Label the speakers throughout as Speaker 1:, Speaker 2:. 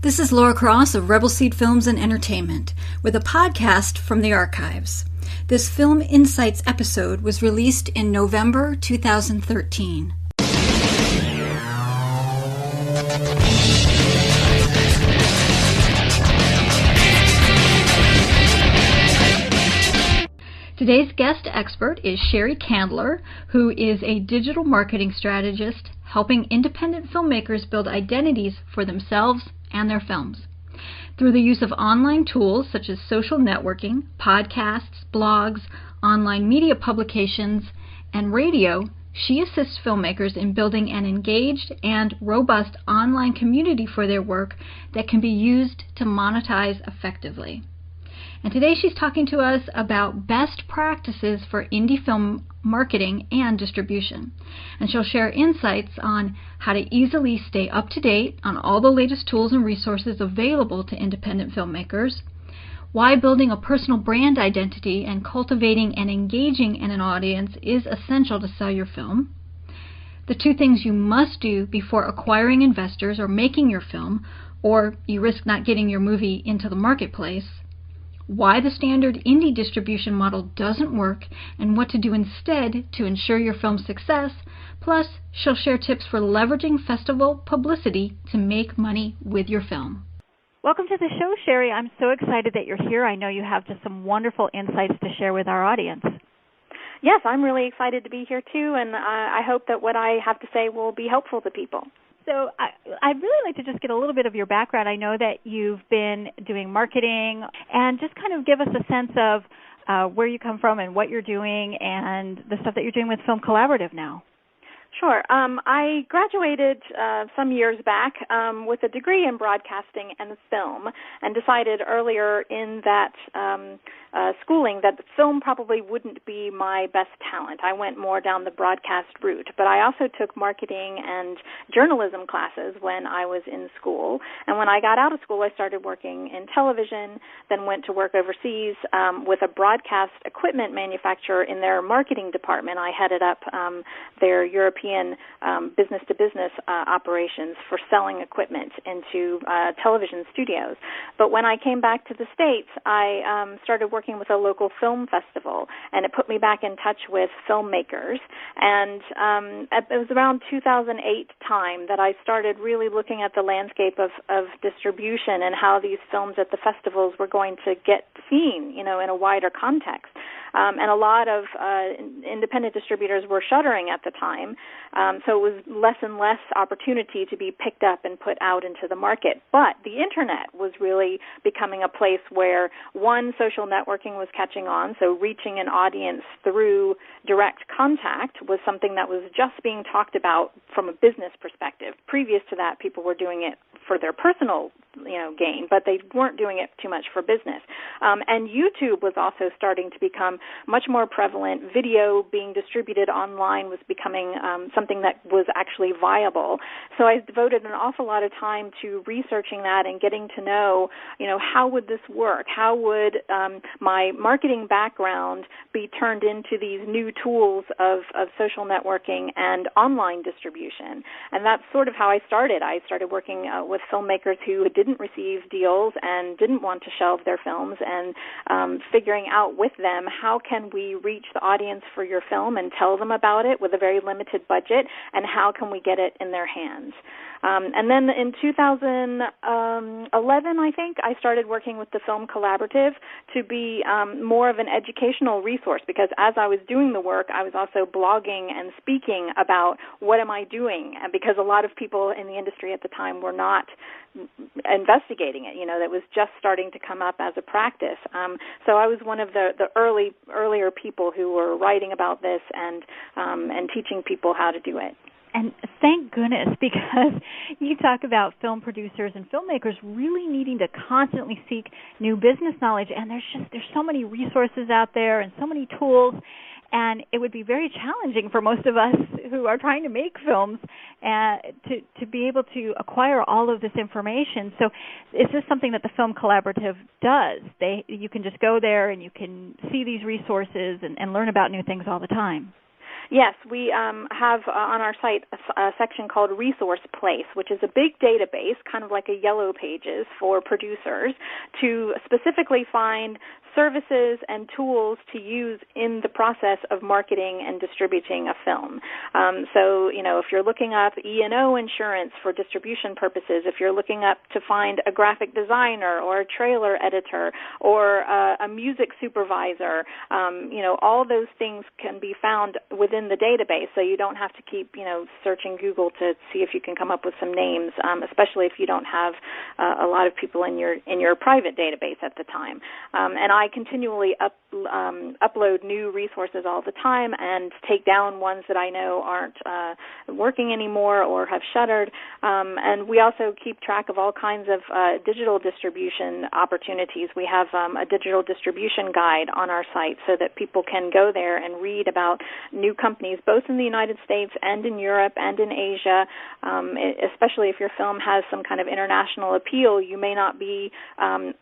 Speaker 1: This is Laura Cross of Rebel Seed Films and Entertainment with a podcast from the archives. This Film Insights episode was released in November 2013. Today's guest expert is Sheri Candler, who is a digital marketing strategist helping independent filmmakers build identities for themselves and their films. Through the use of online tools such as social networking, podcasts, blogs, online media publications, and radio, she assists filmmakers in building an engaged and robust online community for their work that can be used to monetize effectively. And today she's talking to us about best practices for indie film marketing and distribution. And she'll share insights on how to easily stay up to date on all the latest tools and resources available to independent filmmakers, why building a personal brand identity and cultivating and engaging in an audience is essential to sell your film, the two things you must do before acquiring investors or making your film, or you risk not getting your movie into the marketplace, why the standard indie distribution model doesn't work, and what to do instead to ensure your film's success. Plus, she'll share tips for leveraging festival publicity to make money with your film. Welcome to the show, Sheri. I'm so excited that you're here. I know you have just some wonderful insights to share with our audience.
Speaker 2: Yes, I'm really excited to be here too, and I hope that what I have to say will be helpful to people.
Speaker 3: So I'd really like to just get a little bit of your background. I know that you've been doing marketing, and just kind of give us a sense of where you come from and what you're doing and the stuff that you're doing with Film Collaborative now.
Speaker 2: Sure. I graduated some years back with a degree in broadcasting and film, and decided earlier in that schooling that film probably wouldn't be my best talent. I went more down the broadcast route, but I also took marketing and journalism classes when I was in school. And when I got out of school, I started working in television, then went to work overseas with a broadcast equipment manufacturer in their marketing department. I headed up their European business-to-business operations for selling equipment into television studios. But when I came back to the States, I started working with a local film festival, and it put me back in touch with filmmakers. And it was around 2008 time that I started really looking at the landscape of distribution and how these films at the festivals were going to get seen, in a wider context. And a lot of independent distributors were shuttering at the time, so it was less and less opportunity to be picked up and put out into the market. But the Internet was really becoming a place where, one, social networking was catching on, so reaching an audience through direct contact was something that was just being talked about from a business perspective. Previous to that, people were doing it for their personal gain, but they weren't doing it too much for business. And YouTube was also starting to become much more prevalent. Video being distributed online was becoming something that was actually viable. So I devoted an awful lot of time to researching that and getting to know, how would this work? How would my marketing background be turned into these new tools of social networking and online distribution? And that's sort of how I started. I started working with filmmakers who didn't receive deals and didn't want to shelve their films, and figuring out with them, how can we reach the audience for your film and tell them about it with a very limited budget, and how can we get it in their hands? And then in 2011, I think, I started working with the Film Collaborative to be more of an educational resource, because as I was doing the work, I was also blogging and speaking about what am I doing, and because a lot of people in the industry at the time were not investigating it, that was just starting to come up as a practice. So I was one of the earlier people who were writing about this and teaching people how to do it.
Speaker 3: And thank goodness, because you talk about film producers and filmmakers really needing to constantly seek new business knowledge, and there's so many resources out there and so many tools, and it would be very challenging for most of us who are trying to make films to be able to acquire all of this information. So is this something that the Film Collaborative does? You can just go there and you can see these resources and learn about new things all the time.
Speaker 2: Yes, we have on our site a section called Resource Place, which is a big database, kind of like a Yellow Pages for producers, to specifically find services and tools to use in the process of marketing and distributing a film. So, if you're looking up E&O insurance for distribution purposes, if you're looking up to find a graphic designer or a trailer editor or a music supervisor, all those things can be found within the database, so you don't have to keep, searching Google to see if you can come up with some names, especially if you don't have a lot of people in your private database at the time. And I continually upload new resources all the time and take down ones that I know aren't working anymore or have shuttered. And we also keep track of all kinds of digital distribution opportunities. We have a digital distribution guide on our site so that people can go there and read about new companies, both in the United States and in Europe and in Asia. Especially if your film has some kind of international appeal, you may not be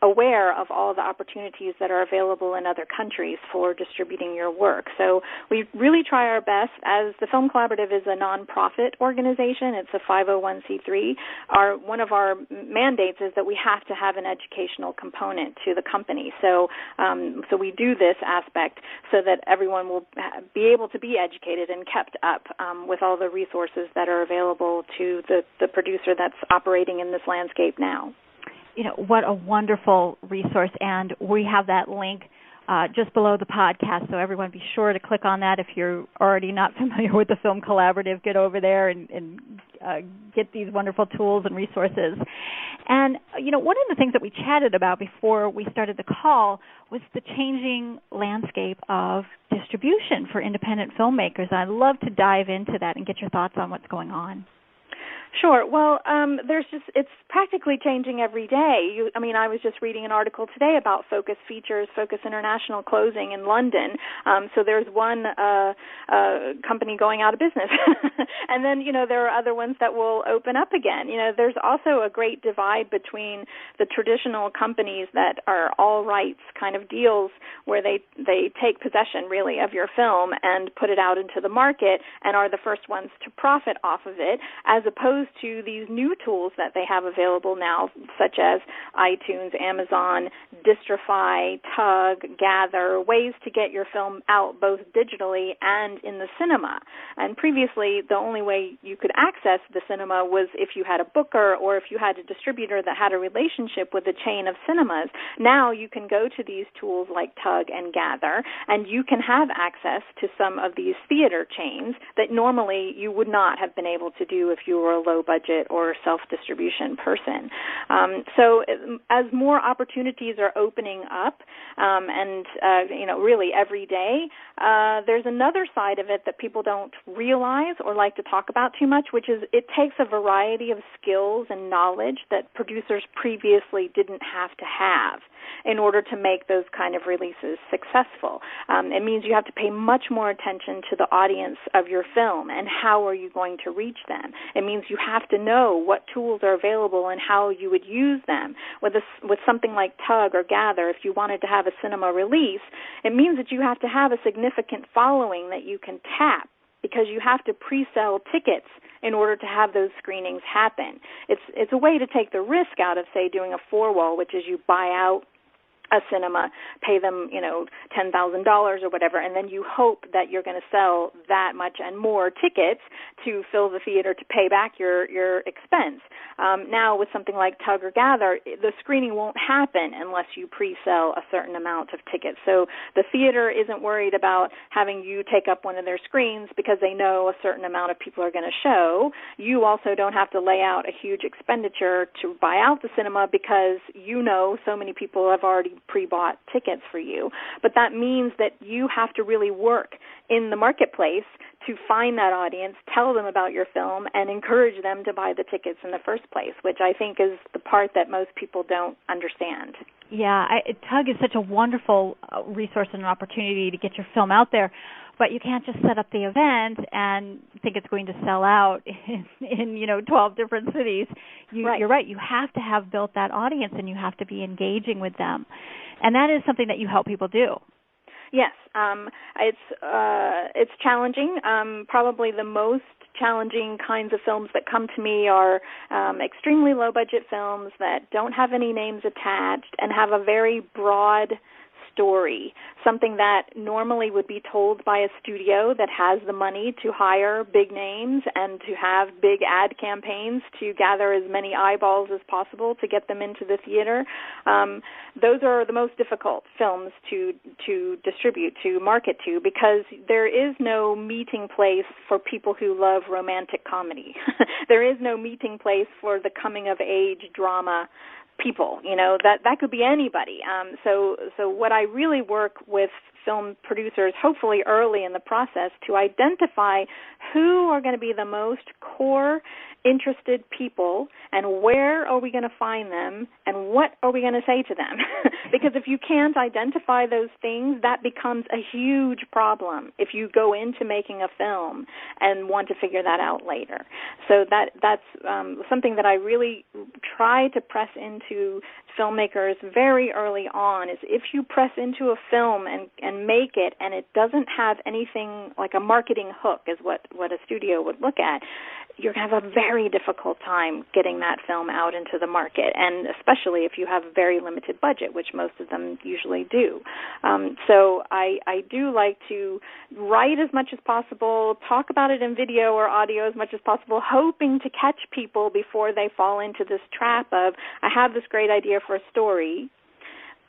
Speaker 2: aware of all the opportunities that are available in other countries for distributing your work. So we really try our best. As the Film Collaborative is a nonprofit organization, it's a 501c3. One of our mandates is that we have to have an educational component to the company. So we do this aspect so that everyone will be able to be educated and kept up with all the resources that are available to the producer that's operating in this landscape now.
Speaker 3: What a wonderful resource, and we have that link just below the podcast, so everyone be sure to click on that. If you're already not familiar with the Film Collaborative, get over there and get these wonderful tools and resources. And, one of the things that we chatted about before we started the call was the changing landscape of distribution for independent filmmakers. I'd love to dive into that and get your thoughts on what's going on.
Speaker 2: Sure. Well, it's practically changing every day. I was just reading an article today about Focus Features, Focus International closing in London. So there's one company going out of business. And then, there are other ones that will open up again. There's also a great divide between the traditional companies that are all rights kind of deals where they take possession, really, of your film and put it out into the market and are the first ones to profit off of it, as opposed to these new tools that they have available now, such as iTunes, Amazon, Distrify, Tug, Gather, ways to get your film out both digitally and in the cinema. And previously, the only way you could access the cinema was if you had a booker or if you had a distributor that had a relationship with a chain of cinemas. Now you can go to these tools like Tug and Gather, and you can have access to some of these theater chains that normally you would not have been able to do if you were a low-budget or self-distribution person. So as more opportunities are opening up, and really every day, there's another side of it that people don't realize or like to talk about too much, which is it takes a variety of skills and knowledge that producers previously didn't have to have in order to make those kind of releases successful. It means you have to pay much more attention to the audience of your film and how are you going to reach them. It means you have to know what tools are available and how you would use them. With something like Tug or Gather, if you wanted to have a cinema release, it means that you have to have a significant following that you can tap, because you have to pre-sell tickets in order to have those screenings happen. It's a way to take the risk out of, say, doing a four-wall, which is you buy out a cinema, pay them, $10,000 or whatever, and then you hope that you're going to sell that much and more tickets to fill the theater to pay back your expense. Now, with something like Tug or Gather, the screening won't happen unless you pre-sell a certain amount of tickets. So the theater isn't worried about having you take up one of their screens because they know a certain amount of people are going to show. You also don't have to lay out a huge expenditure to buy out the cinema because so many people have already pre-bought tickets for you. But that means that you have to really work in the marketplace to find that audience, tell them about your film, and encourage them to buy the tickets in the first place, which I think is the part that most people don't understand.
Speaker 3: Yeah, Tug is such a wonderful resource and an opportunity to get your film out there, but you can't just set up the event and think it's going to sell out in 12 different cities.
Speaker 2: Right.
Speaker 3: You're right. You have to have built that audience, and you have to be engaging with them. And that is something that you help people do.
Speaker 2: Yes, it's challenging. Probably the most challenging kinds of films that come to me are extremely low-budget films that don't have any names attached and have a very broad story, something that normally would be told by a studio that has the money to hire big names and to have big ad campaigns to gather as many eyeballs as possible to get them into the theater. Those are the most difficult films to distribute, to market to, because there is no meeting place for people who love romantic comedy. There is no meeting place for the coming-of-age drama people. That could be anybody. So what I really work with film producers, hopefully early in the process, to identify who are going to be the most core interested people and where are we going to find them and what are we going to say to them. Because if you can't identify those things, that becomes a huge problem if you go into making a film and want to figure that out later. So that's something that I really try to press into filmmakers very early on, is if you press into a film and make it and it doesn't have anything like a marketing hook, is what a studio would look at, you're going to have a very difficult time getting that film out into the market, and especially if you have a very limited budget, which most of them usually do. So I do like to write as much as possible, talk about it in video or audio as much as possible, hoping to catch people before they fall into this trap of, I have this great idea for a story,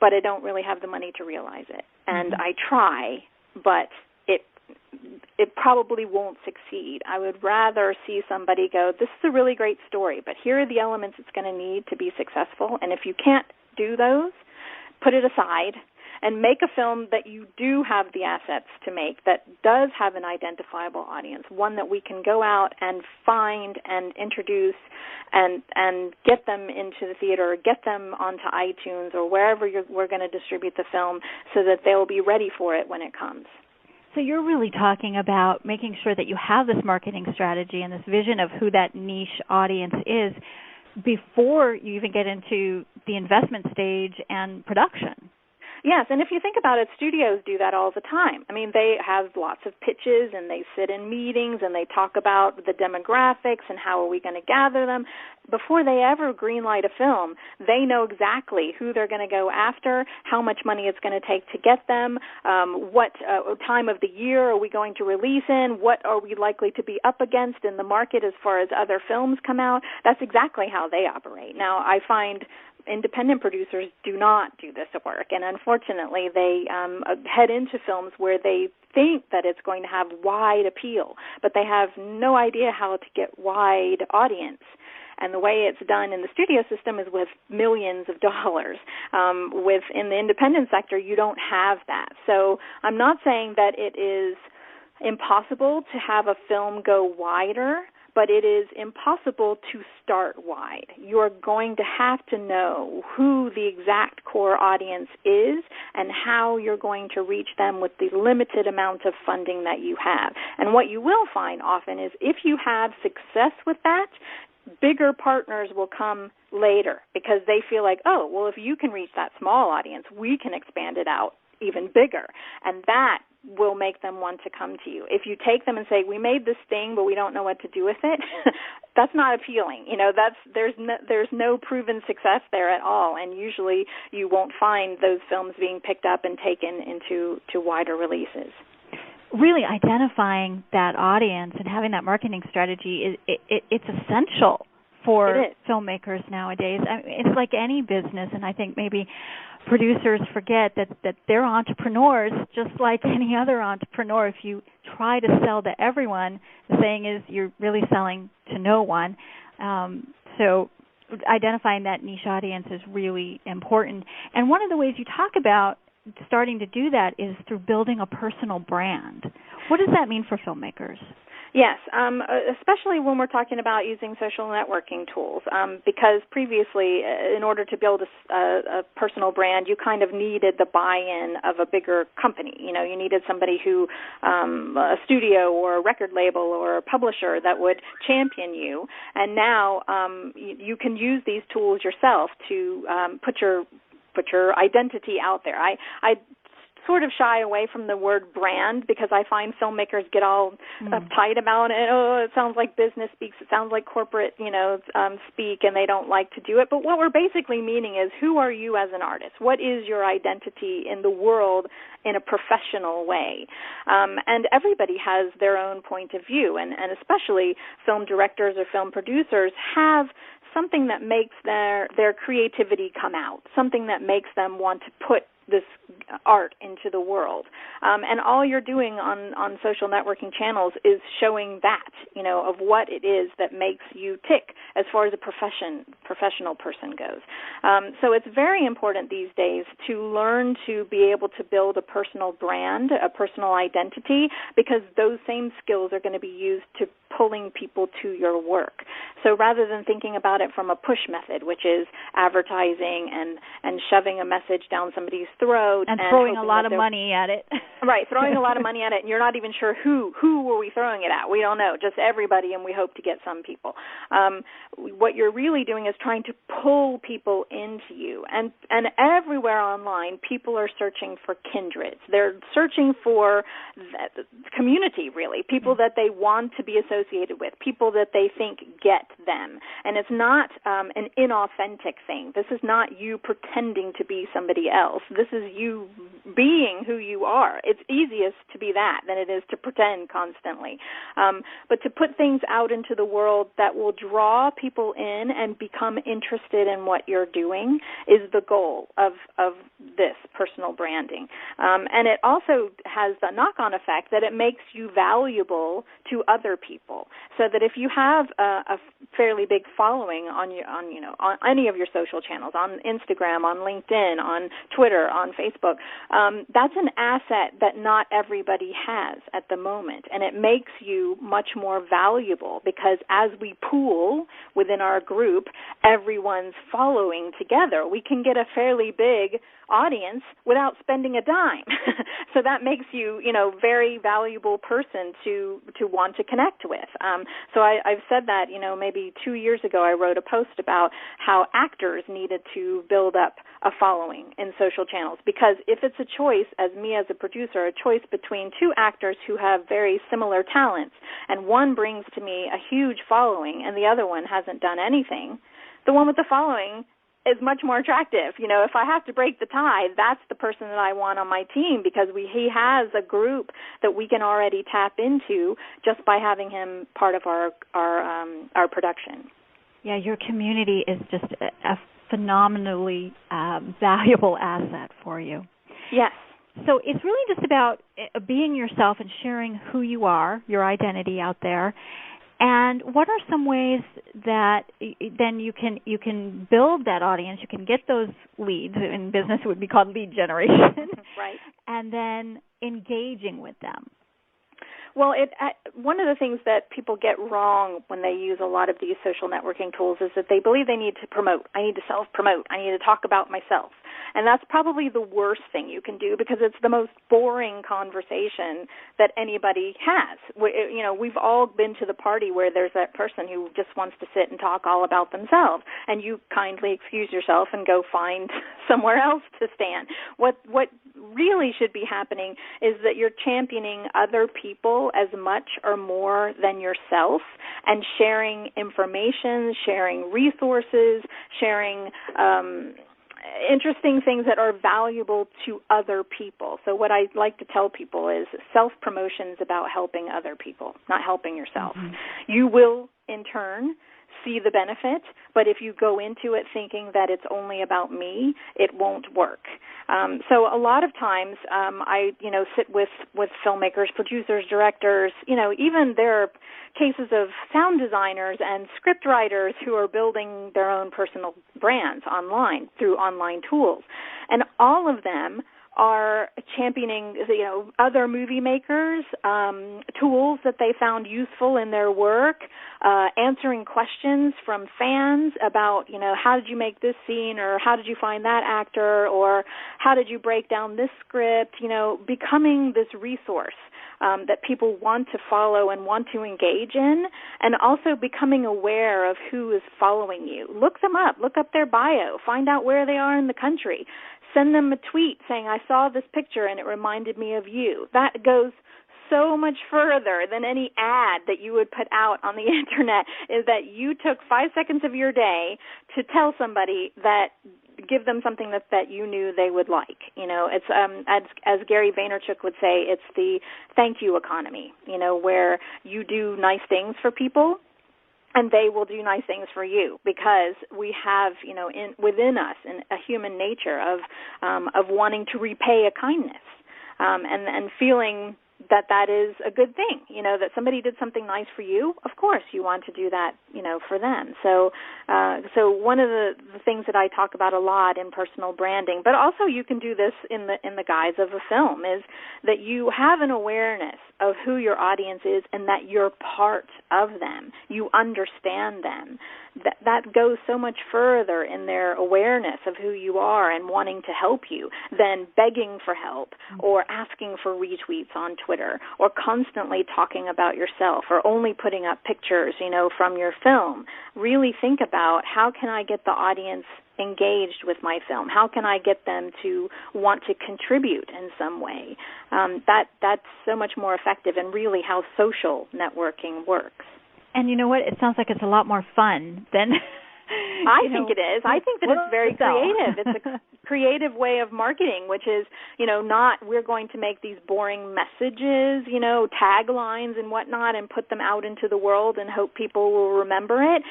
Speaker 2: but I don't really have the money to realize it. And I try, but it probably won't succeed. I would rather see somebody go, this is a really great story, but here are the elements it's going to need to be successful, and if you can't do those, put it aside and make a film that you do have the assets to make, that does have an identifiable audience, one that we can go out and find and introduce and get them into the theater, or get them onto iTunes or wherever we're going to distribute the film, so that they'll be ready for it when it comes.
Speaker 3: So you're really talking about making sure that you have this marketing strategy and this vision of who that niche audience is before you even get into the investment stage and production.
Speaker 2: Yes, and if you think about it, studios do that all the time. I mean, they have lots of pitches, and they sit in meetings, and they talk about the demographics and how are we going to gather them. Before they ever greenlight a film, they know exactly who they're going to go after, how much money it's going to take to get them, what time of the year are we going to release in, what are we likely to be up against in the market as far as other films come out. That's exactly how they operate. Now, I find independent producers do not do this work, and unfortunately they head into films where they think that it's going to have wide appeal, but they have no idea how to get wide audience. And the way it's done in the studio system is with millions of dollars. In the independent sector, you don't have that. So I'm not saying that it is impossible to have a film go wider, but it is impossible to start wide. You're going to have to know who the exact core audience is and how you're going to reach them with the limited amount of funding that you have. And what you will find often is if you have success with that, bigger partners will come later because they feel like, oh, well, if you can reach that small audience, we can expand it out even bigger. And that will make them want to come to you. If you take them and say, we made this thing, but we don't know what to do with it, that's not appealing. There's no proven success there at all, and usually you won't find those films being picked up and taken into wider releases.
Speaker 3: Really identifying that audience and having that marketing strategy, it's essential for filmmakers nowadays. I mean, it's like any business, and I think maybe producers forget that they're entrepreneurs just like any other entrepreneur. If you try to sell to everyone, the saying is you're really selling to no one. So identifying that niche audience is really important. And one of the ways you talk about starting to do that is through building a personal brand. What does that mean for filmmakers?
Speaker 2: Yes, especially when we're talking about using social networking tools, because previously, in order to build a personal brand, you kind of needed the buy-in of a bigger company. You needed somebody who, a studio or a record label or a publisher that would champion you. And now you can use these tools yourself to put your identity out there. I sort of shy away from the word brand because I find filmmakers get all uptight about it. Oh, it sounds like business speaks. It sounds like corporate, speak, and they don't like to do it. But what we're basically meaning is, who are you as an artist? What is your identity in the world in a professional way? And everybody has their own point of view, and especially film directors or film producers have something that makes their creativity come out, something that makes them want to put this art into the world. And all you're doing on social networking channels is showing that, of what it is that makes you tick as far as a professional person goes. So it's very important these days to learn to be able to build a personal brand, a personal identity, because those same skills are going to be used to pulling people to your work. So rather than thinking about it from a push method, which is advertising and shoving a message down somebody's throat
Speaker 3: and throwing a lot of money at it.
Speaker 2: Right, throwing a lot of money at it, and you're not even sure who were we throwing it at. We don't know, just everybody, and we hope to get some people. What you're really doing is trying to pull people into you, and everywhere online, people are searching for kindreds. They're searching for community, really, people that they want to be associated with, people that they think get them. And it's not an inauthentic thing. This is not you pretending to be somebody else. This is you being who you are. It's easiest to be that than it is to pretend constantly. But to put things out into the world that will draw people in and become interested in what you're doing is the goal of this personal branding. And it also has the knock-on effect that it makes you valuable to other people, so that if you have a fairly big following on any of your social channels, on Instagram, on LinkedIn, on Twitter, on Facebook, that's an asset that not everybody has at the moment, and it makes you much more valuable because as we pool within our group, everyone's following together. We can get a fairly big audience without spending a dime. So that makes you, very valuable person to want to connect with. So I've said that, maybe 2 years ago I wrote a post about how actors needed to build up a following in social channels, because if it's a choice, as me as a producer, a choice between two actors who have very similar talents, and one brings to me a huge following and the other one hasn't done anything, the one with the following is much more attractive. If I have to break the tie, that's the person that I want on my team, because he has a group that we can already tap into just by having him part of our production.
Speaker 3: Yeah, your community is just a phenomenally valuable asset for you.
Speaker 2: Yes.
Speaker 3: So it's really just about being yourself and sharing who you are, your identity out there. And what are some ways that then you can build that audience? You can get those leads. In business, it would be called lead generation.
Speaker 2: Right.
Speaker 3: And then engaging with them.
Speaker 2: Well, one of the things that people get wrong when they use a lot of these social networking tools is that they believe they need to promote. I need to self-promote. I need to talk about myself. And that's probably the worst thing you can do, because it's the most boring conversation that anybody has. We've all been to the party where there's that person who just wants to sit and talk all about themselves, and you kindly excuse yourself and go find somewhere else to stand. What really should be happening is that you're championing other people as much or more than yourself, and sharing information, sharing resources, sharing interesting things that are valuable to other people. So what I like to tell people is self-promotion is about helping other people, not helping yourself. Mm-hmm. You will, in turn, see the benefit, but if you go into it thinking that it's only about me, it won't work. So a lot of times I sit with filmmakers, producers, directors, even there are cases of sound designers and script writers who are building their own personal brands online through online tools. And all of them are championing, other movie makers, tools that they found useful in their work, answering questions from fans about, how did you make this scene, or how did you find that actor, or how did you break down this script, becoming this resource that people want to follow and want to engage in, and also becoming aware of who is following you. Look them up. Look up their bio. Find out where they are in the country. Send them a tweet saying, I saw this picture and it reminded me of you. That goes so much further than any ad that you would put out on the internet, is that you took 5 seconds of your day to tell somebody that, give them something that you knew they would like. It's as Gary Vaynerchuk would say, it's the thank you economy, where you do nice things for people and they will do nice things for you, because we have, within us a human nature of wanting to repay a kindness, and feeling that is a good thing, that somebody did something nice for you. Of course, you want to do that, for them. So one of the things that I talk about a lot in personal branding, but also you can do this in the guise of a film, is that you have an awareness of who your audience is and that you're part of them. You understand them. That goes so much further in their awareness of who you are and wanting to help you than begging for help or asking for retweets on Twitter or constantly talking about yourself or only putting up pictures, from your film. Really think about, how can I get the audience engaged with my film? How can I get them to want to contribute in some way? That's so much more effective, and really how social networking works.
Speaker 3: And you know what? It sounds like it's a lot more fun than...
Speaker 2: I think it is. I think that it's very creative. It's a creative way of marketing, which is, not we're going to make these boring messages, taglines and whatnot, and put them out into the world and hope people will remember it.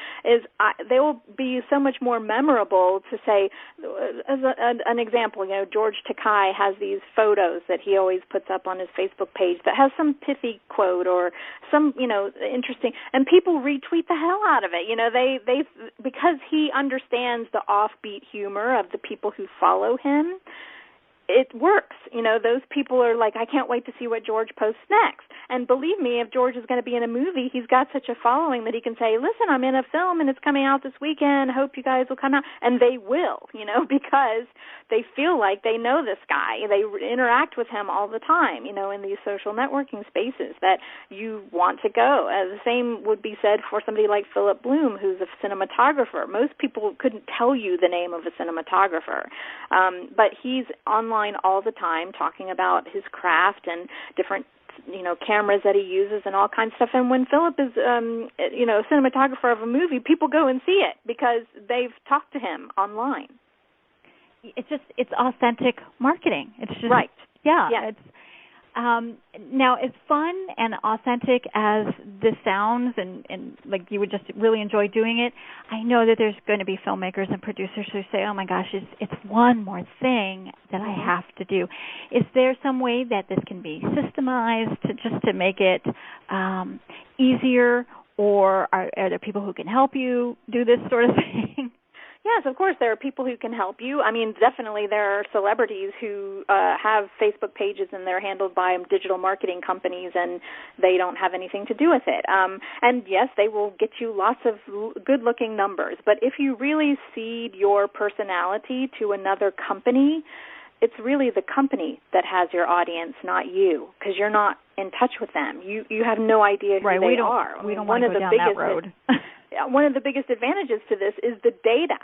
Speaker 2: They will be so much more memorable to say, as an example, George Takei has these photos that he always puts up on his Facebook page that has some pithy quote or some, interesting, and people retweet the hell out of it. They because he understands the offbeat humor of the people who follow him, it works. Those people are like, I can't wait to see what George posts next. And believe me, if George is going to be in a movie, he's got such a following that he can say, listen, I'm in a film and it's coming out this weekend. Hope you guys will come out. And they will, because they feel like they know this guy. They interact with him all the time, in these social networking spaces that you want to go. The same would be said for somebody like Philip Bloom, who's a cinematographer. Most people couldn't tell you the name of a cinematographer, but he's online all the time talking about his craft and different cameras that he uses and all kinds of stuff. And when Philip is, a cinematographer of a movie, people go and see it because they've talked to him online.
Speaker 3: It's authentic marketing. It's just,
Speaker 2: right.
Speaker 3: Yeah.
Speaker 2: Yeah.
Speaker 3: It's, now, as fun and authentic as this sounds, and like you would just really enjoy doing it, I know that there's going to be filmmakers and producers who say, oh my gosh, it's one more thing that I have to do. Is there some way that this can be systemized to make it easier, or are there people who can help you do this sort of thing?
Speaker 2: Yes, of course, there are people who can help you. I mean, definitely there are celebrities who have Facebook pages and they're handled by digital marketing companies and they don't have anything to do with it. And yes, they will get you lots of good-looking numbers. But if you really cede your personality to another company, it's really the company that has your audience, not you, because you're not in touch with them. You have no idea who they are.
Speaker 3: We don't want to go down that road.
Speaker 2: One of the biggest advantages to this is the data,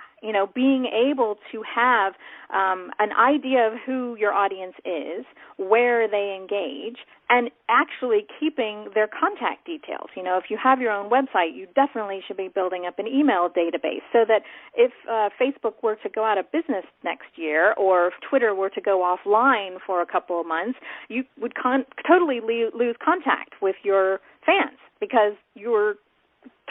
Speaker 2: being able to have an idea of who your audience is, where they engage, and actually keeping their contact details. If you have your own website, you definitely should be building up an email database so that if Facebook were to go out of business next year or if Twitter were to go offline for a couple of months, you would totally lose contact with your fans because you're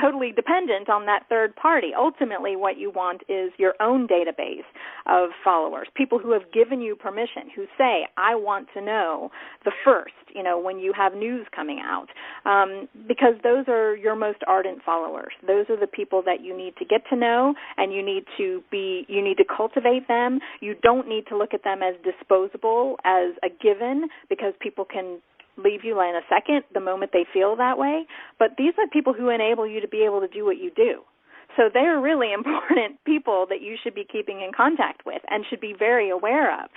Speaker 2: totally dependent on that third party. Ultimately, what you want is your own database of followers, people who have given you permission, who say, I want to know the first, when you have news coming out, because those are your most ardent followers. Those are the people that you need to get to know, and you need to cultivate them. You don't need to look at them as disposable, as a given, because people can leave you in a second the moment they feel that way. But these are people who enable you to be able to do what you do. So they're really important people that you should be keeping in contact with and should be very aware of.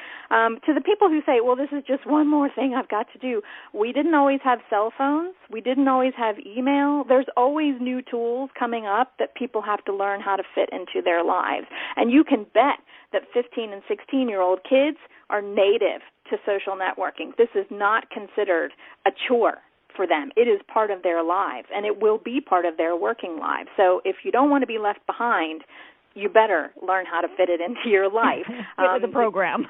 Speaker 2: To the people who say, well, this is just one more thing I've got to do, we didn't always have cell phones. We didn't always have email. There's always new tools coming up that people have to learn how to fit into their lives. And you can bet that 15 and 16-year-old kids are native to social networking. This is not considered a chore for them. It is part of their lives, and it will be part of their working lives. So if you don't want to be left behind, you better learn how to fit it into your life.
Speaker 3: Get with the program.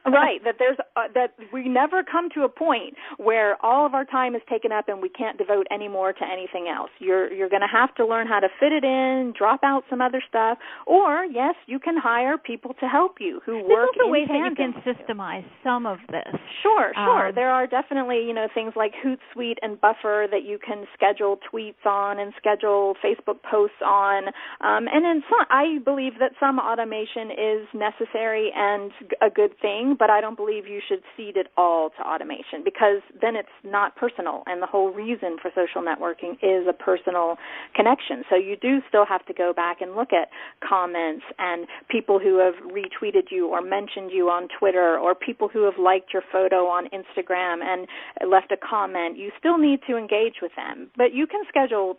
Speaker 2: Right, that we never come to a point where all of our time is taken up and we can't devote any more to anything else. You're going to have to learn how to fit it in, drop out some other stuff, or yes, you can hire people to help you who work in tandem.
Speaker 3: There's also ways that you can systemize some of this.
Speaker 2: Sure. There are definitely, things like Hootsuite and Buffer that you can schedule tweets on and schedule Facebook posts on. And in some, I believe that some automation is necessary and a good thing, but I don't believe you should cede it all to automation, because then it's not personal, and the whole reason for social networking is a personal connection. So you do still have to go back and look at comments and people who have retweeted you or mentioned you on Twitter, or people who have liked your photo on Instagram and left a comment. You still need to engage with them, but you can schedule,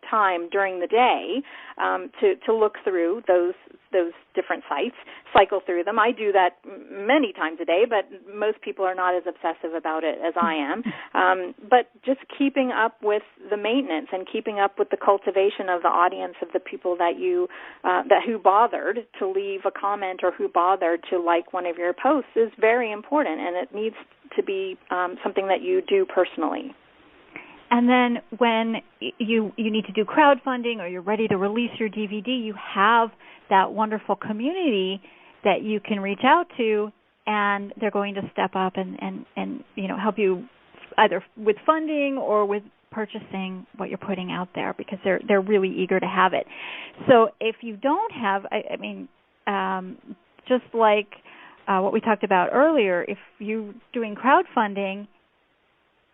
Speaker 2: time during the day to look through those different sites, cycle through them. I do that many times a day, but most people are not as obsessive about it as I am. But just keeping up with the maintenance and keeping up with the cultivation of the audience of the people that who bothered to leave a comment or who bothered to like one of your posts is very important, and it needs to be something that you do personally.
Speaker 3: And then when you need to do crowdfunding or you're ready to release your DVD, you have that wonderful community that you can reach out to, and they're going to step up and help you either with funding or with purchasing what you're putting out there, because they're really eager to have it. So if you don't have, just like what we talked about earlier, if you're doing crowdfunding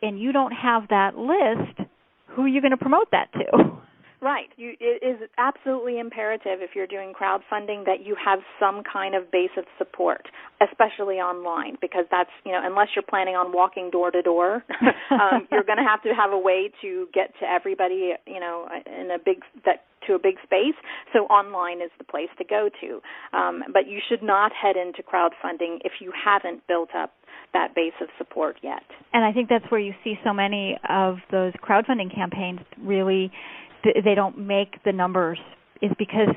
Speaker 3: and you don't have that list, who are you going to promote that to?
Speaker 2: Right. It is absolutely imperative if you're doing crowdfunding that you have some kind of base of support, especially online, because that's, unless you're planning on walking door to door, you're going to have a way to get to everybody, to a big space. So online is the place to go to. But you should not head into crowdfunding if you haven't built up that base of support yet.
Speaker 3: And I think that's where you see so many of those crowdfunding campaigns really, they don't make the numbers, is because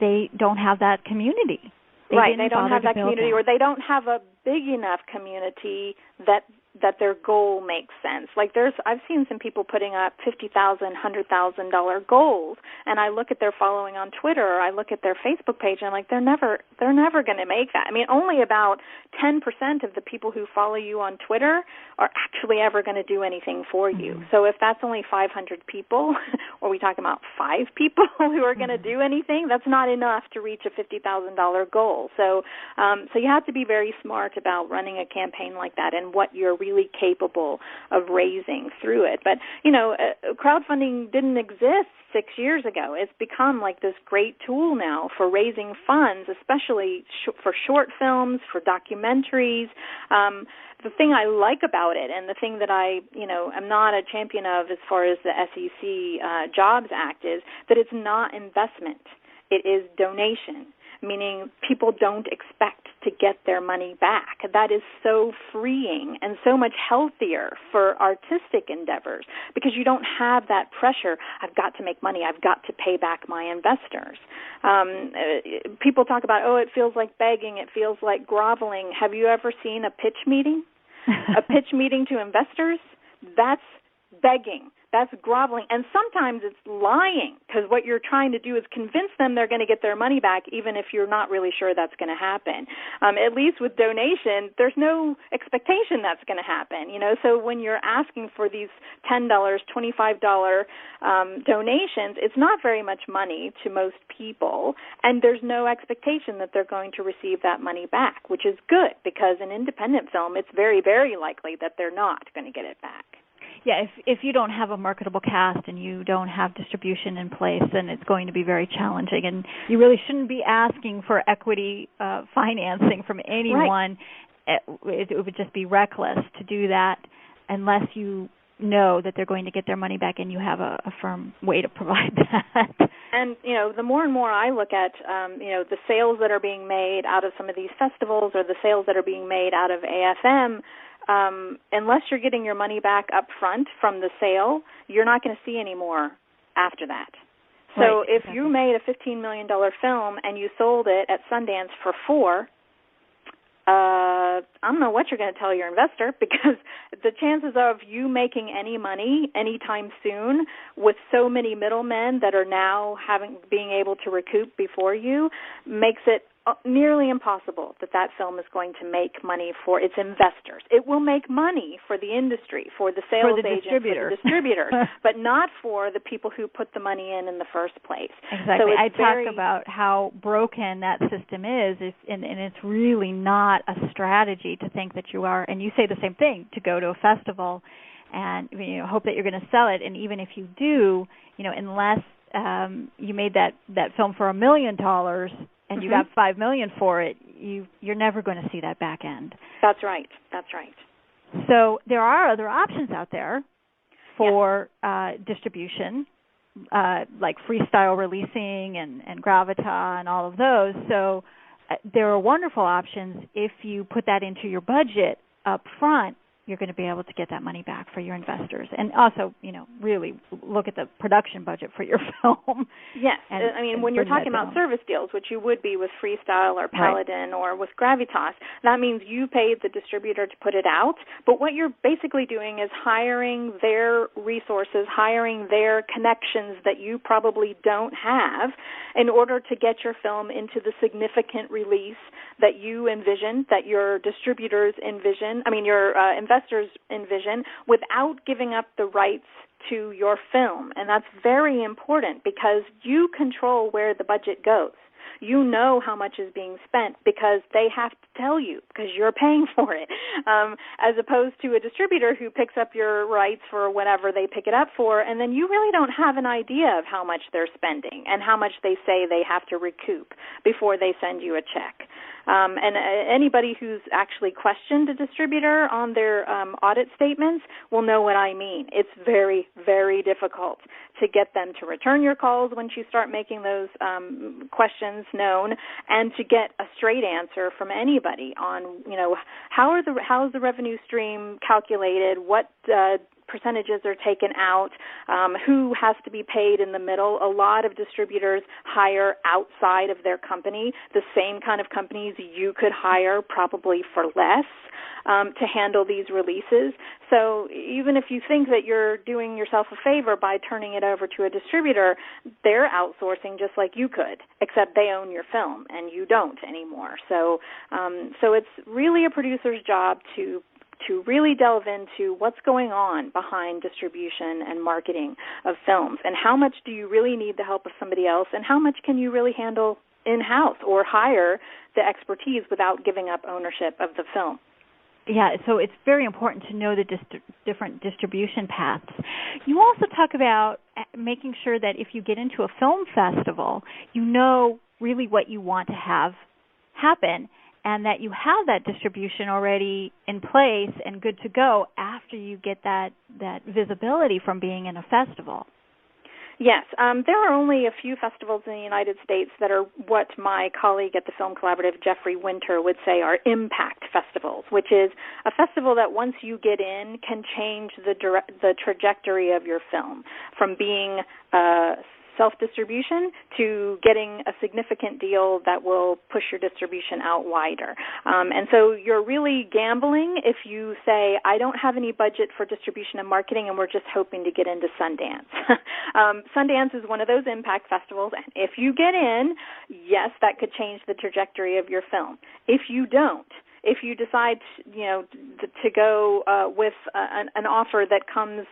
Speaker 3: they don't have that community. They
Speaker 2: don't have that community, or they don't have a big enough community that their goal makes sense. Like I've seen some people putting up $50,000, $100,000 goals, and I look at their following on Twitter, or I look at their Facebook page, and I'm like, they're never going to make that. I mean, only about 10% of the people who follow you on Twitter are actually ever going to do anything for you. Mm-hmm. So if that's only 500 people, or we talking about 5 people who are going to do anything, that's not enough to reach a $50,000 goal. So you have to be very smart about running a campaign like that and what you're really capable of raising through it. But, crowdfunding didn't exist 6 years ago. It's become like this great tool now for raising funds, especially for short films, for documentaries. The thing I like about it, and the thing that I'm not a champion of as far as the SEC Jobs Act, is that it's not investment. It is donation, meaning people don't expect to get their money back. That is so freeing and so much healthier for artistic endeavors, because you don't have that pressure, I've got to make money, I've got to pay back my investors. People talk about, it feels like begging, it feels like groveling. Have you ever seen a pitch meeting? A pitch meeting to investors? That's begging. That's groveling. And sometimes it's lying, because what you're trying to do is convince them they're going to get their money back, even if you're not really sure that's going to happen. At least with donation, there's no expectation that's going to happen. So when you're asking for these $10, $25 donations, it's not very much money to most people, and there's no expectation that they're going to receive that money back, which is good, because in independent film, it's very, very likely that they're not going to get it back.
Speaker 3: Yeah, if you don't have a marketable cast and you don't have distribution in place, then it's going to be very challenging. And you really shouldn't be asking for equity financing from anyone. Right. It would just be reckless to do that unless you know that they're going to get their money back, and you have a firm way to provide that.
Speaker 2: And, the more and more I look at, the sales that are being made out of some of these festivals or the sales that are being made out of AFM, unless you're getting your money back up front from the sale, you're not going to see any more after that. So
Speaker 3: Right,
Speaker 2: if
Speaker 3: exactly.
Speaker 2: you made a $15 million film and you sold it at Sundance for $4, I don't know what you're going to tell your investor, because the chances of you making any money anytime soon with so many middlemen that are now being able to recoup before you makes it nearly impossible that film is going to make money for its investors. It will make money for the industry, for the sales agents, for the distributors, but not for the people who put the money in the first place.
Speaker 3: Exactly.
Speaker 2: So
Speaker 3: I talk about how broken that system is, and it's really not a strategy to think that you are, and you say the same thing, to go to a festival and hope that you're going to sell it, and even if you do, unless you made that film for $1 million and you got $5 million for it, you're never going to see that back end.
Speaker 2: That's right. That's right.
Speaker 3: So there are other options out there for distribution, like freestyle releasing and Gravita and all of those. So there are wonderful options. If you put that into your budget up front, you're going to be able to get that money back for your investors. And also, really look at the production budget for your film.
Speaker 2: Yes. When you're talking about service deals, which you would be with Freestyle or Paladin or with Gravitas, that means you paid the distributor to put it out. But what you're basically doing is hiring their resources, hiring their connections that you probably don't have in order to get your film into the significant release that you envision, that your distributors envision, your investors envision, without giving up the rights to your film. And that's very important because you control where the budget goes. You know how much is being spent because they have to tell you, because you're paying for it, as opposed to a distributor who picks up your rights for whatever they pick it up for, and then you really don't have an idea of how much they're spending and how much they say they have to recoup before they send you a check. And anybody who's actually questioned a distributor on their audit statements will know what I mean. It's very, very difficult to get them to return your calls once you start making those questions known, and to get a straight answer from anybody on, how is the revenue stream calculated, what percentages are taken out, who has to be paid in the middle. A lot of distributors hire outside of their company, the same kind of companies you could hire probably for less to handle these releases. So even if you think that you're doing yourself a favor by turning it over to a distributor, they're outsourcing just like you could, except they own your film and you don't anymore. So it's really a producer's job to really delve into what's going on behind distribution and marketing of films, and how much do you really need the help of somebody else, and how much can you really handle in-house or hire the expertise without giving up ownership of the film.
Speaker 3: Yeah, so it's very important to know the different distribution paths. You also talk about making sure that if you get into a film festival, you know really what you want to have happen, and that you have that distribution already in place and good to go after you get that visibility from being in a festival.
Speaker 2: Yes, there are only a few festivals in the United States that are what my colleague at the Film Collaborative, Jeffrey Winter, would say are impact festivals, which is a festival that once you get in can change the trajectory of your film from being self-distribution to getting a significant deal that will push your distribution out wider. And so you're really gambling if you say, I don't have any budget for distribution and marketing and we're just hoping to get into Sundance. Sundance is one of those impact festivals, and if you get in, yes, that could change the trajectory of your film. If you don't, if you decide to go with an offer that comes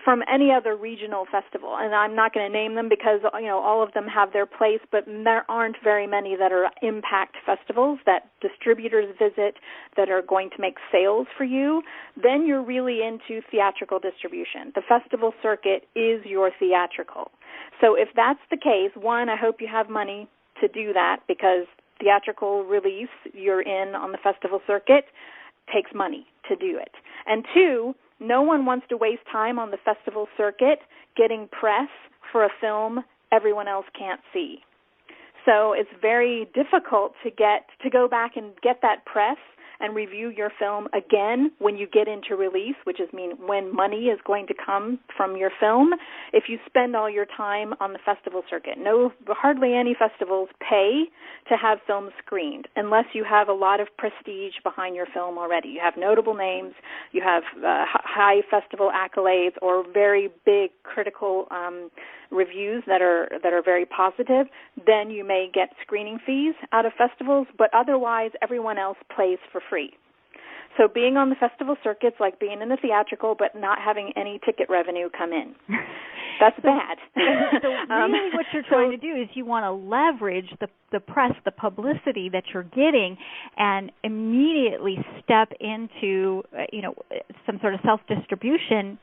Speaker 2: from any other regional festival, and I'm not going to name them because all of them have their place, but there aren't very many that are impact festivals that distributors visit that are going to make sales for you, then you're really into theatrical distribution. The festival circuit is your theatrical. So if that's the case, one, I hope you have money to do that, because theatrical release you're in on the festival circuit takes money to do it. And two, no one wants to waste time on the festival circuit getting press for a film everyone else can't see. So it's very difficult to go back and get that press and review your film again when you get into release, which is when money is going to come from your film, if you spend all your time on the festival circuit. Hardly any festivals pay to have films screened unless you have a lot of prestige behind your film already. You have notable names, you have high festival accolades, or very big critical reviews that are very positive. Then you may get screening fees out of festivals, but otherwise everyone else plays for free. So being on the festival circuit's like being in the theatrical but not having any ticket revenue come in. That's bad.
Speaker 3: So really what you're trying to do is you want to leverage the press, the publicity that you're getting, and immediately step into some sort of self-distribution.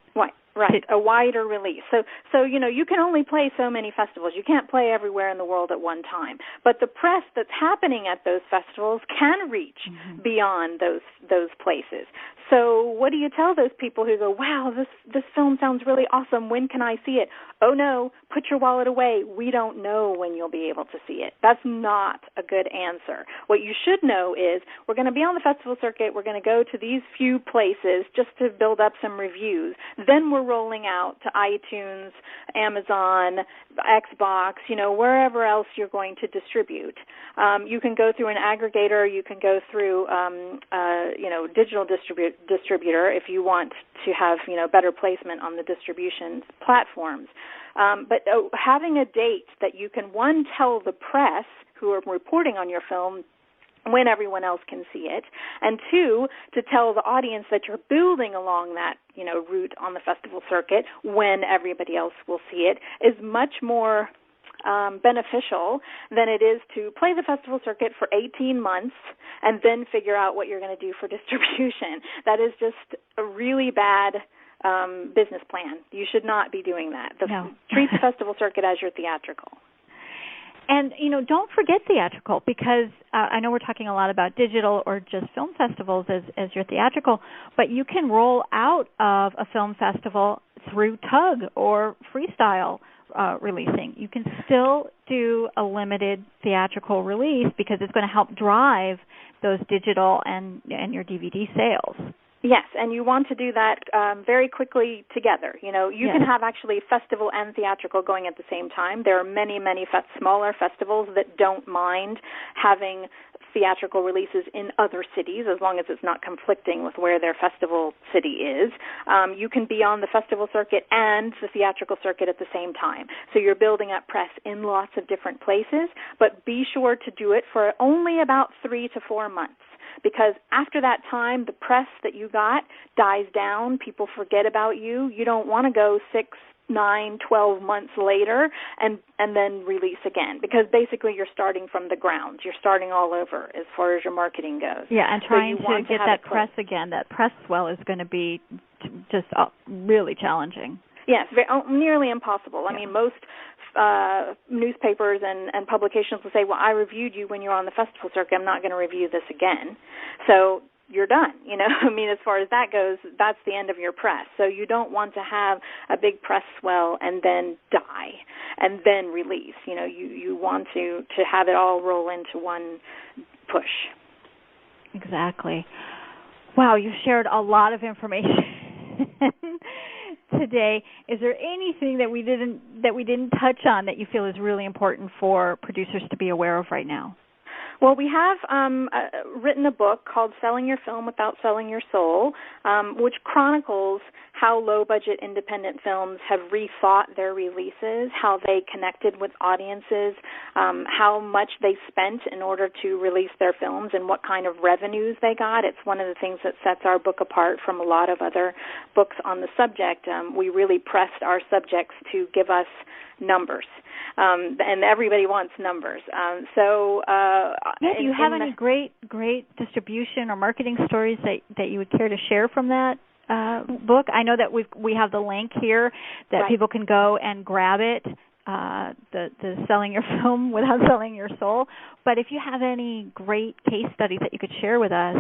Speaker 2: Right, a wider release. So you can only play so many festivals. You can't play everywhere in the world at one time. But the press that's happening at those festivals can reach beyond those places. So what do you tell those people who go, wow, this film sounds really awesome. When can I see it? Oh, no, put your wallet away. We don't know when you'll be able to see it. That's not a good answer. What you should know is we're going to be on the festival circuit. We're going to go to these few places just to build up some reviews. Then we're rolling out to iTunes, Amazon, Xbox, wherever else you're going to distribute. You can go through an aggregator. You can go through, digital distributor if you want to have, better placement on the distribution platforms. But having a date that you can, one, tell the press who are reporting on your film when everyone else can see it, and two, to tell the audience that you're building along that, route on the festival circuit when everybody else will see it, is much more beneficial than it is to play the festival circuit for 18 months and then figure out what you're going to do for distribution. That is just a really bad business plan. You should not be doing that. Treat the festival circuit as your theatrical.
Speaker 3: And, don't forget theatrical, because I know we're talking a lot about digital or just film festivals as your theatrical, but you can roll out of a film festival through Tug or Freestyle releasing. You can still do a limited theatrical release because it's going to help drive those digital and your DVD sales.
Speaker 2: Yes, and you want to do that very quickly together. You can have actually festival and theatrical going at the same time. There are many, many smaller festivals that don't mind having theatrical releases in other cities as long as it's not conflicting with where their festival city is. You can be on the festival circuit and the theatrical circuit at the same time. So you're building up press in lots of different places, but be sure to do it for only about 3 to 4 months. Because after that time, the press that you got dies down. People forget about you. You don't want to go 6, 9, 12 months later and then release again, because basically you're starting from the ground. You're starting all over as far as your marketing goes.
Speaker 3: Yeah, and trying to get that press again, that press swell is going to be just really challenging.
Speaker 2: Yes, nearly impossible. I mean, most newspapers and publications will say, well, I reviewed you when you were on the festival circuit. I'm not going to review this again. So you're done. As far as that goes, that's the end of your press. So you don't want to have a big press swell and then die and then release. You want to have it all roll into one push.
Speaker 3: Exactly. Wow, you shared a lot of information today. Is there anything that we didn't touch on that you feel is really important for producers to be aware of right now?
Speaker 2: Well, we have written a book called Selling Your Film Without Selling Your Soul, which chronicles how low-budget independent films have rethought their releases, how they connected with audiences, how much they spent in order to release their films, and what kind of revenues they got. It's one of the things that sets our book apart from a lot of other books on the subject. We really pressed our subjects to give us numbers, and everybody wants numbers.
Speaker 3: Do you have any great distribution or marketing stories that you would care to share from that book? I know that we have the link here that people can go and grab it, the Selling Your Film Without Selling Your Soul. But if you have any great case studies that you could share with us.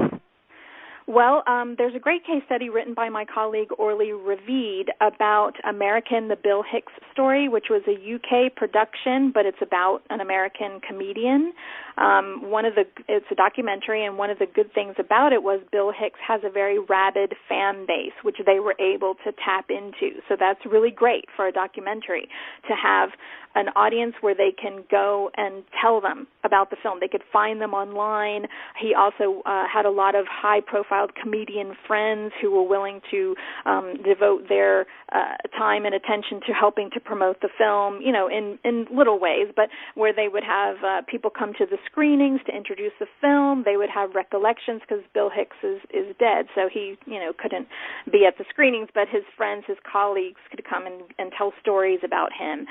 Speaker 2: Well, there's a great case study written by my colleague Orly Ravid about American, the Bill Hicks story, which was a UK production, but it's about an American comedian. It's a documentary, and one of the good things about it was Bill Hicks has a very rabid fan base, which they were able to tap into. So that's really great for a documentary, to have an audience where they can go and tell them about the film. They could find them online. He also had a lot of high-profile comedian friends who were willing to devote their time and attention to helping to promote the film, in little ways, but where they would have people come to the screenings to introduce the film. They would have recollections because Bill Hicks is dead, so he, couldn't be at the screenings, but his friends, his colleagues could come and tell stories about him.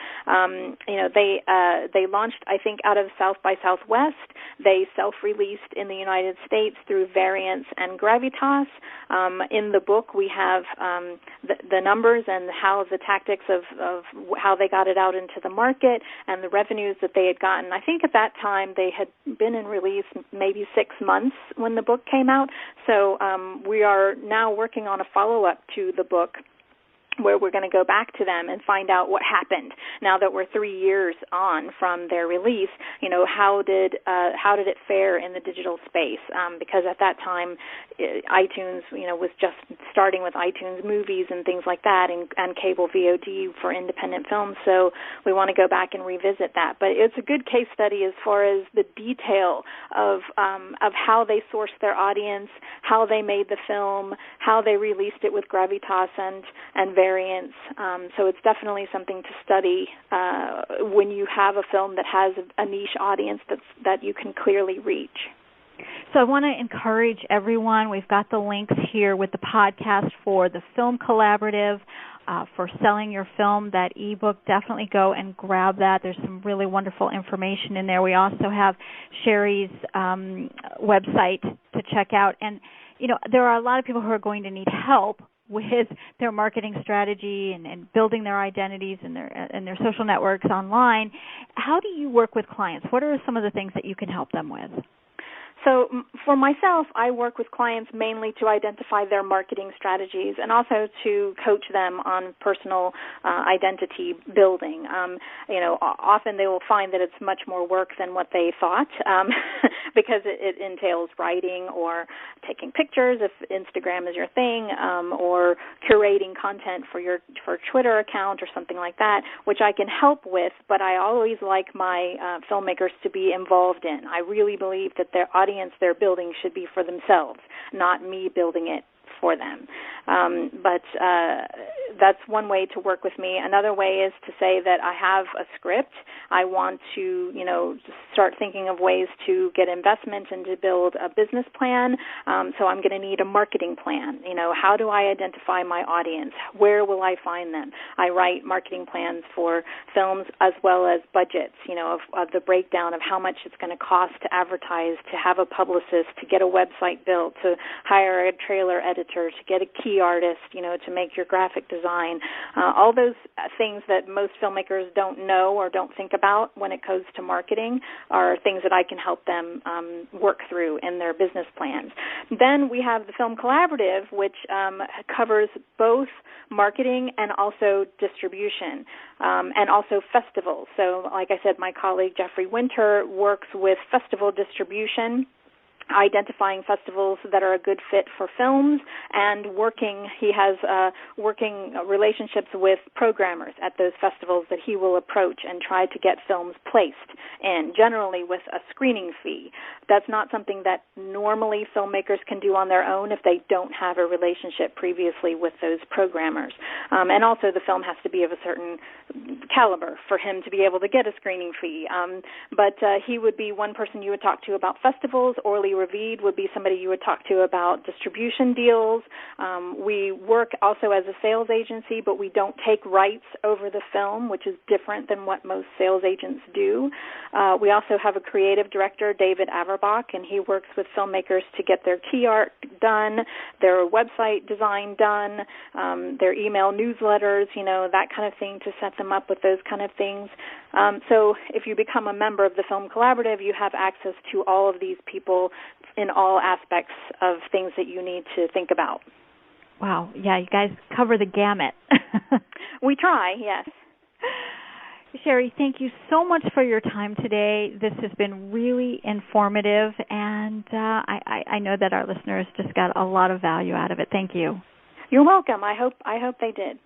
Speaker 2: They launched, I think, out of South by Southwest. They self-released in the United States through Variance and Gravitas. In the book, we have the numbers and how the tactics of how they got it out into the market and the revenues that they had gotten. I think at that time they had been in release maybe 6 months when the book came out. So we are now working on a follow-up to the book, where we're going to go back to them and find out what happened now that we're 3 years on from their release. How did it fare in the digital space? Because at that time, iTunes, was just starting with iTunes movies and things like that, and cable VOD for independent films. So we want to go back and revisit that. But it's a good case study as far as the detail of how they sourced their audience, how they made the film, how they released it with Gravitas and Variance. So it's definitely something to study when you have a film that has a niche audience that you can clearly reach.
Speaker 3: So I want to encourage everyone. We've got the links here with the podcast for the Film Collaborative, for selling your film, that ebook. Definitely go and grab that. There's some really wonderful information in there. We also have Sheri's website to check out. And, there are a lot of people who are going to need help with their marketing strategy and building their identities and their social networks online. How do you work with clients? What are some of the things that you can help them with?
Speaker 2: So for myself, I work with clients mainly to identify their marketing strategies and also to coach them on personal identity building. Often they will find that it's much more work than what they thought because it entails writing or taking pictures if Instagram is your thing, or curating content for your Twitter account or something like that, which I can help with, but I always like my filmmakers to be involved in. I really believe that their audience they're building should be for themselves, not me building it for them. But that's one way to work with me. Another way is to say that I have a script. I want to, start thinking of ways to get investment and to build a business plan. So I'm going to need a marketing plan. How do I identify my audience? Where will I find them? I write marketing plans for films as well as budgets, of the breakdown of how much it's going to cost to advertise, to have a publicist, to get a website built, to hire a trailer editor, to get a key artist, to make your graphic design. All those things that most filmmakers don't know or don't think about when it goes to marketing are things that I can help them work through in their business plans. Then we have the Film Collaborative, which covers both marketing and also distribution, and also festivals. So like I said, my colleague Jeffrey Winter works with festival distribution, identifying festivals that are a good fit for films, and he has working relationships with programmers at those festivals that he will approach and try to get films placed in, generally with a screening fee. That's not something that normally filmmakers can do on their own if they don't have a relationship previously with those programmers. And also the film has to be of a certain caliber for him to be able to get a screening fee. But he would be one person you would talk to about festivals. Orly Ravid would be somebody you would talk to about distribution deals. We work also as a sales agency, but we don't take rights over the film, which is different than what most sales agents do. We also have a creative director, David Averbach, and he works with filmmakers to get their key art done, their website design done, their email newsletters, that kind of thing, to set them up with those kind of things. So if you become a member of the Film Collaborative, you have access to all of these people in all aspects of things that you need to think about.
Speaker 3: Wow. Yeah, you guys cover the gamut.
Speaker 2: We try, yes.
Speaker 3: Sheri, thank you so much for your time today. This has been really informative, and I know that our listeners just got a lot of value out of it. Thank you.
Speaker 2: You're welcome. I hope they did.